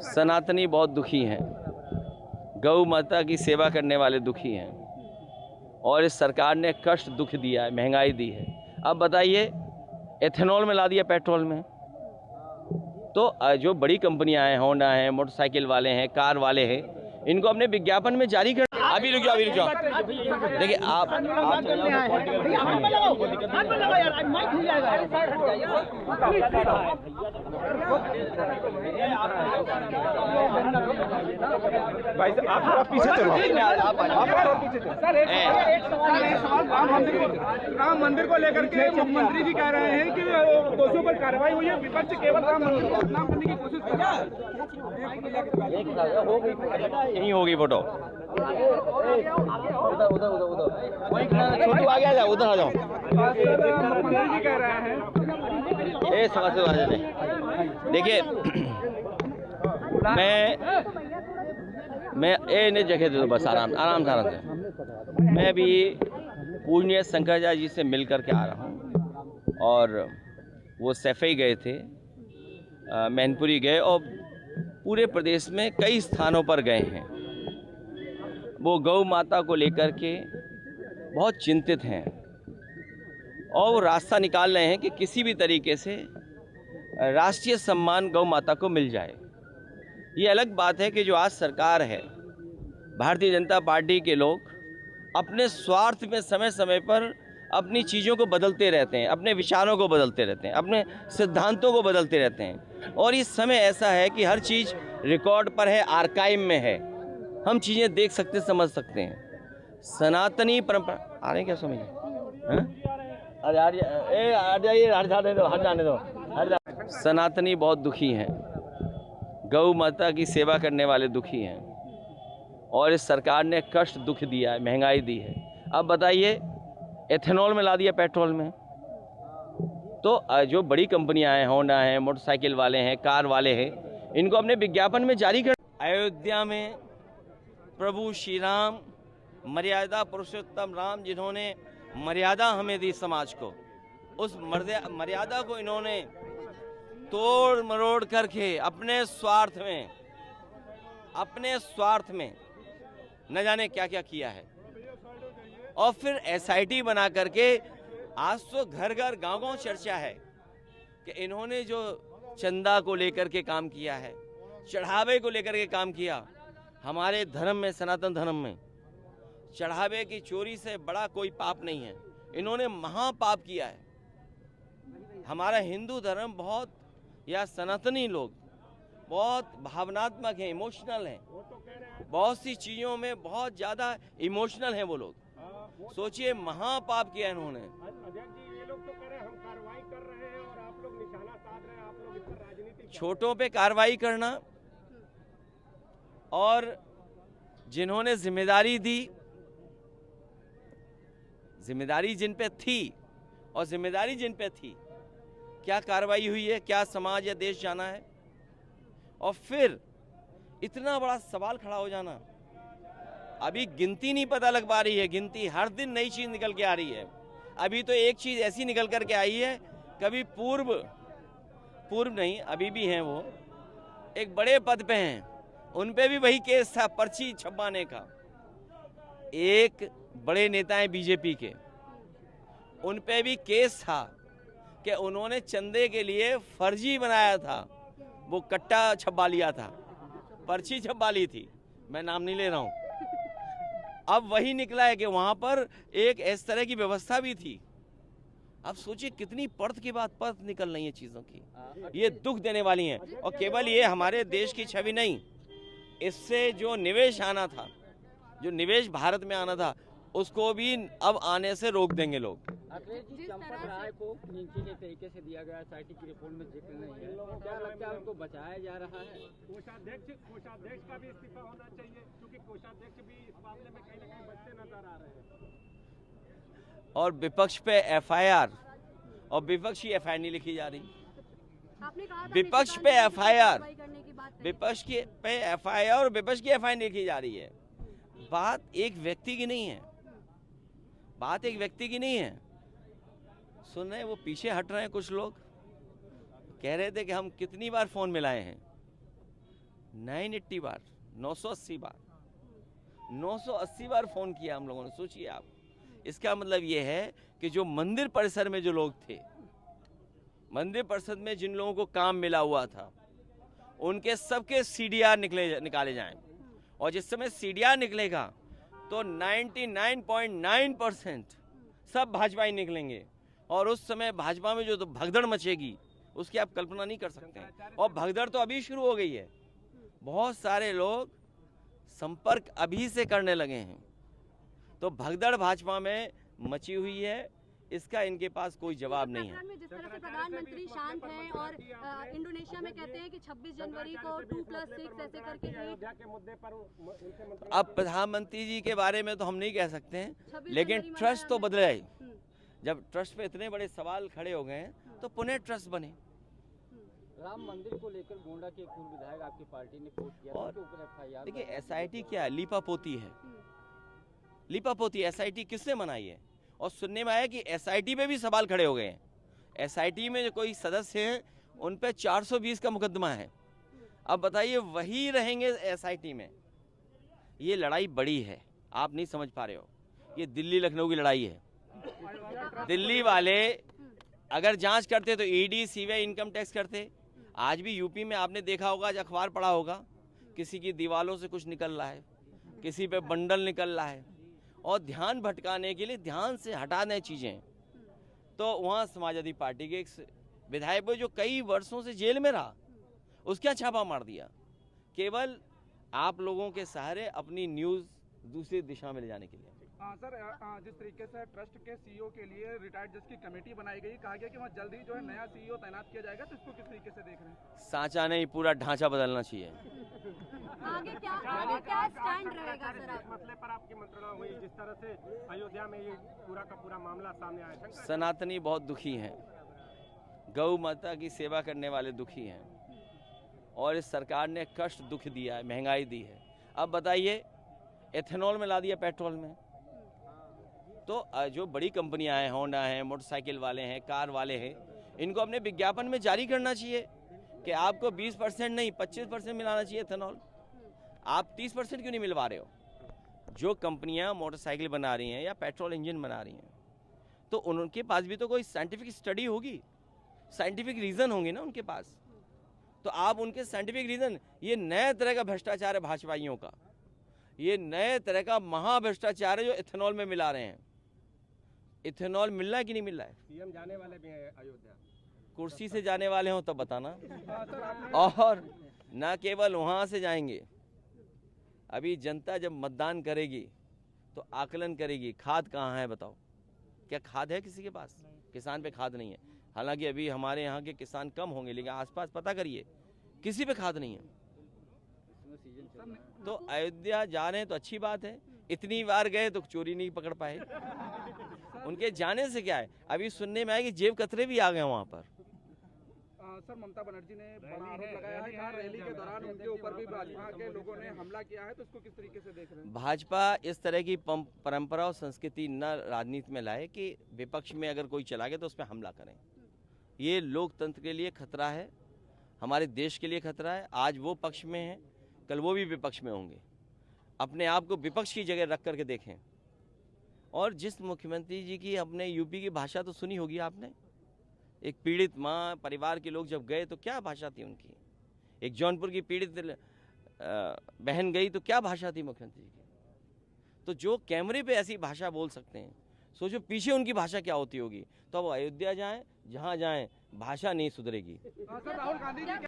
सनातनी बहुत दुखी हैं, गौ माता की सेवा करने वाले दुखी हैं और इस सरकार ने कष्ट दुख दिया है, महंगाई दी है। अब बताइए, एथेनॉल में ला दिया पेट्रोल में। तो जो बड़ी कंपनियां हैं, होंडा हैं, मोटरसाइकिल वाले हैं, कार वाले हैं, इनको अपने विज्ञापन में जारी कर। अभी रुक जाओ, देखिए आप भाई आप थोड़ा पीछे चलो, राम मंदिर को लेकर के मुख्यमंत्री जी कह रहे हैं कि दोषियों पर कार्रवाई हुई है, विपक्ष केवल राम मंदिर को बदनाम करने की कोशिश कर रहा है। यहीं होगी फोटो। छोटू आगे आ जाओ, उधर आ जाओ। मुख्यमंत्री जी कह रहे हैं देखिए, मैं इन्हें जगह दे दो बस, आराम से। मैं अभी पूजनीय शंकराचार्य जी से मिल कर के आ रहा हूँ और वो सैफई गए थे, मैनपुरी गए और पूरे प्रदेश में कई स्थानों पर गए हैं। वो गौ माता को लेकर के बहुत चिंतित हैं और वो रास्ता निकाल रहे हैं कि किसी भी तरीके से राष्ट्रीय सम्मान गौ माता को मिल जाए। ये अलग बात है कि जो आज सरकार है, भारतीय जनता पार्टी के लोग अपने स्वार्थ में समय समय पर अपनी चीज़ों को बदलते रहते हैं, अपने विचारों को बदलते रहते हैं, अपने सिद्धांतों को बदलते रहते हैं। और इस समय ऐसा है कि हर चीज़ रिकॉर्ड पर है, आर्काइव में है, हम चीज़ें देख सकते समझ सकते हैं। सनातनी परंपरा आ रहे हैं क्या समझिए? हट जाने दो। सनातनी बहुत दुखी हैं, गौ माता की सेवा करने वाले दुखी हैं और इस सरकार ने कष्ट दुख दिया है, महंगाई दी है। अब बताइए, एथेनॉल में ला दिया पेट्रोल में। तो जो बड़ी कंपनियां हैं, होंडा हैं, मोटरसाइकिल वाले हैं, कार वाले हैं, इनको अपने विज्ञापन में जारी कर। अयोध्या में प्रभु श्री राम, मर्यादा पुरुषोत्तम राम, जिन्होंने मर्यादा हमें दी समाज को, उस मर्यादा को इन्होंने तोड़ मरोड़ करके अपने स्वार्थ में न जाने क्या क्या किया है। और फिर एसआईटी बना करके आज तो घर घर गांव चर्चा है कि इन्होंने जो चंदा को लेकर के काम किया है, चढ़ावे को लेकर के काम किया। हमारे धर्म में, सनातन धर्म में, चढ़ावे की चोरी से बड़ा कोई पाप नहीं है। इन्होंने महापाप किया है। हमारा हिंदू धर्म बहुत, या सनातनी लोग बहुत भावनात्मक हैं, इमोशनल हैं। बहुत सी चीज़ों में बहुत ज़्यादा इमोशनल हैं वो लोग। सोचिए, महापाप किया इन्होंने। ये लोग तो कह रहे हैं हम कार्रवाई कर रहे हैं और आप लोग निशाना साध रहे हैं, आप लोग इस पर राजनीति। छोटों पे कार्रवाई करना और जिन्होंने जिम्मेदारी दी, जिम्मेदारी जिन पे थी और जिम्मेदारी जिन पे थी, क्या कार्रवाई हुई है, क्या समाज या देश जाना है। और फिर इतना बड़ा सवाल खड़ा हो जाना। अभी गिनती नहीं पता लग पा रही है, गिनती हर दिन नई चीज निकल के आ रही है। अभी तो एक चीज ऐसी निकल करके आई है, कभी पूर्व नहीं, अभी भी हैं, वो एक बड़े पद पे हैं, उन पे भी वही केस था, पर्ची छपवाने का। एक बड़े नेता हैं बीजेपी के, उन पे भी केस था कि उन्होंने चंदे के लिए फर्जी बनाया था, वो कट्टा छपवा लिया था, पर्ची छपवा ली थी, मैं नाम नहीं ले रहा हूं। अब वही निकला है कि वहां पर एक इस तरह की व्यवस्था भी थी। अब सोचिए कितनी परत के बाद परत निकल रही है चीजों की, ये दुख देने वाली हैं। और केवल ये हमारे देश की छवि नहीं, इससे जो निवेश आना था, जो निवेश भारत में आना था, उसको भी अब आने से रोक देंगे लोग। अखिलेश जी, चंपत राय को नीचे के तरीके से दिया गया, एसआईटी की रिपोर्ट में जिक्र नहीं है, क्या लगता है उनको बचाया जा रहा है? कोषाध्यक्ष का भी इस्तीफा होना चाहिए, क्योंकि कोषाध्यक्ष भी इस मामले में कहीं न कहीं बचते नजर आ रहे हैं। और विपक्ष पे एफआईआर, और विपक्ष की एफआईआर नहीं लिखी जा रही। विपक्ष पे एफआईआर, विपक्ष की पे एफआईआर और विपक्ष की एफआईआर नहीं लिखी जा रही है। बात एक व्यक्ति की नहीं है, बात एक व्यक्ति की नहीं है। सुन रहे हैं, वो पीछे हट रहे हैं कुछ लोग, कह रहे थे कि हम कितनी बार फोन मिलाए हैं। 980 बार, 980 बार, 980 बार फोन किया हम लोगों ने। सोचिए आप, इसका मतलब ये है कि जो मंदिर परिसर में जो लोग थे, मंदिर परिषद में जिन लोगों को काम मिला हुआ था, उनके सबके सीडीआर निकाले जाएं। और जिस समय सीडीआर निकलेगा तो 99.9% सब भाजपा ही निकलेंगे। और उस समय भाजपा में जो तो भगदड़ मचेगी उसकी आप कल्पना नहीं कर सकते हैं। और भगदड़ तो अभी शुरू हो गई है, बहुत सारे लोग संपर्क अभी से करने लगे हैं। तो भगदड़ भाजपा में मची हुई है, इसका इनके पास कोई जवाब नहीं है। जिस तरह से प्रधानमंत्री शांत हैं और इंडोनेशिया में कहते हैं कि 26 जनवरी को 2+6 ऐसे करके अयोध्या के मुद्दे पर उनसे मंत्री अब प्रधानमंत्री जी के बारे में तो हम नहीं कह सकते हैं, लेकिन ट्रस्ट तो बदला है। जब ट्रस्ट पे इतने बड़े सवाल खड़े हो गए हैं तो पुनः ट्रस्ट बने। राम मंदिर को लेकर गोंडा के एक पूर्व विधायक आपकी पार्टी ने पोस्ट किया था, और उनके ऊपर FIR देखिए SIT क्या है, लीपापोती है। लीपापोती SIT किसने बनाई है? और सुनने में आया कि SIT पे भी सवाल खड़े हो गए हैं। SIT में जो कोई सदस्य हैं उन पे 420 का मुकदमा है। अब बताइए वही रहेंगे SIT में? ये लड़ाई बड़ी है, आप नहीं समझ पा रहे हो। ये दिल्ली लखनऊ की लड़ाई है। दिल्ली वाले अगर जांच करते तो ED CBI इनकम टैक्स करते। आज भी यूपी में आपने देखा होगा, आज अखबार पढ़ा होगा, किसी की दीवालों से कुछ निकल रहा है, किसी पे बंडल निकल रहा है, और ध्यान भटकाने के लिए ध्यान से हटा दें चीज़ें। तो वहाँ समाजवादी पार्टी के एक विधायक को जो कई वर्षों से जेल में रहा, उसका छापा मार दिया, केवल आप लोगों के सहारे अपनी न्यूज़ दूसरी दिशा में ले जाने के लिए। सर, जिस तरीके से ट्रस्ट के CEO के लिए रिटायर्ड जज की कमेटी बनाई गई, कहा गया कि वहाँ जल्द ही जो है नया CEO तैनात किया जाएगा, तो इसको किस तरीके से देख रहे हैं? सांचा नहीं, पूरा ढांचा बदलना चाहिए। आगे क्या स्टैंड रहेगा सर? इस मसले पर आपकी मंत्रणा हुई, जिस तरह से अयोध्या में ये पूरा का पूरा मामला सामने आया, सनातनी बहुत दुखी हैं, गौ माता की सेवा करने वाले दुखी हैं, और इस सरकार ने कष्ट दुख दिया है, महंगाई दी है। अब बताइए, एथेनॉल में ला दिया पेट्रोल में। तो जो बड़ी कंपनियां हैं, होंडा हैं, मोटरसाइकिल वाले हैं, कार वाले हैं, इनको अपने विज्ञापन में जारी करना चाहिए कि आपको 20% नहीं 25% मिलाना चाहिए एथेनॉल। आप 30% क्यों नहीं मिलवा रहे हो? जो कंपनियां मोटरसाइकिल बना रही हैं या पेट्रोल इंजन बना रही हैं, तो उनके पास भी तो कोई साइंटिफिक स्टडी होगी, साइंटिफिक रीज़न होंगे ना उनके पास। तो आप उनके साइंटिफिक रीज़न, ये नए तरह का भ्रष्टाचार है भाजपाइयों का, ये नए तरह का महाभ्रष्टाचार है जो इथेनॉल में मिला रहे हैं। इथेनॉल मिल रहा है कि नहीं मिल रहा है? सीएम जाने वाले भी हैं अयोध्या, कुर्सी से जाने वाले हो तब बताना। और ना केवल वहाँ से जाएंगे, अभी जनता जब मतदान करेगी तो आकलन करेगी खाद कहाँ है। बताओ, क्या खाद है किसी के पास? किसान पे खाद नहीं है। हालांकि अभी हमारे यहाँ के किसान कम होंगे, लेकिन आसपास पता करिए किसी पे खाद नहीं है। तो अयोध्या जा रहे हैं तो अच्छी बात है, इतनी बार गए तो चोरी नहीं पकड़ पाए। उनके जाने से क्या है, अभी सुनने में आया कि जेब कतरे भी आ गए वहाँ पर। सर, ममता बनर्जी ने बड़ा आरोप लगाया है कि रैली के दौरान उनके ऊपर भी भाजपा के लोगों ने हमला किया है, तो इसको किस तरीके से देख रहे हैं? भाजपा इस तरह की परंपरा और संस्कृति न राजनीति में लाए कि विपक्ष में अगर कोई चला गया तो उस पर हमला करें। ये लोकतंत्र के लिए खतरा है, हमारे देश के लिए खतरा है। आज वो पक्ष में है, कल वो भी विपक्ष में होंगे। अपने आप को विपक्ष की जगह रख करके देखें। और जिस मुख्यमंत्री जी की अपने यूपी की भाषा तो सुनी होगी आपने, एक पीड़ित माँ परिवार के लोग जब गए तो क्या भाषा थी उनकी। एक जौनपुर की पीड़ित बहन गई तो क्या भाषा थी मुख्यमंत्री की। तो जो कैमरे पे ऐसी भाषा बोल सकते हैं, सोचो पीछे उनकी भाषा क्या होती होगी। तो अब अयोध्या जाएं, जहाँ जाएं, भाषा नहीं सुधरेगी। राहुल गांधी जी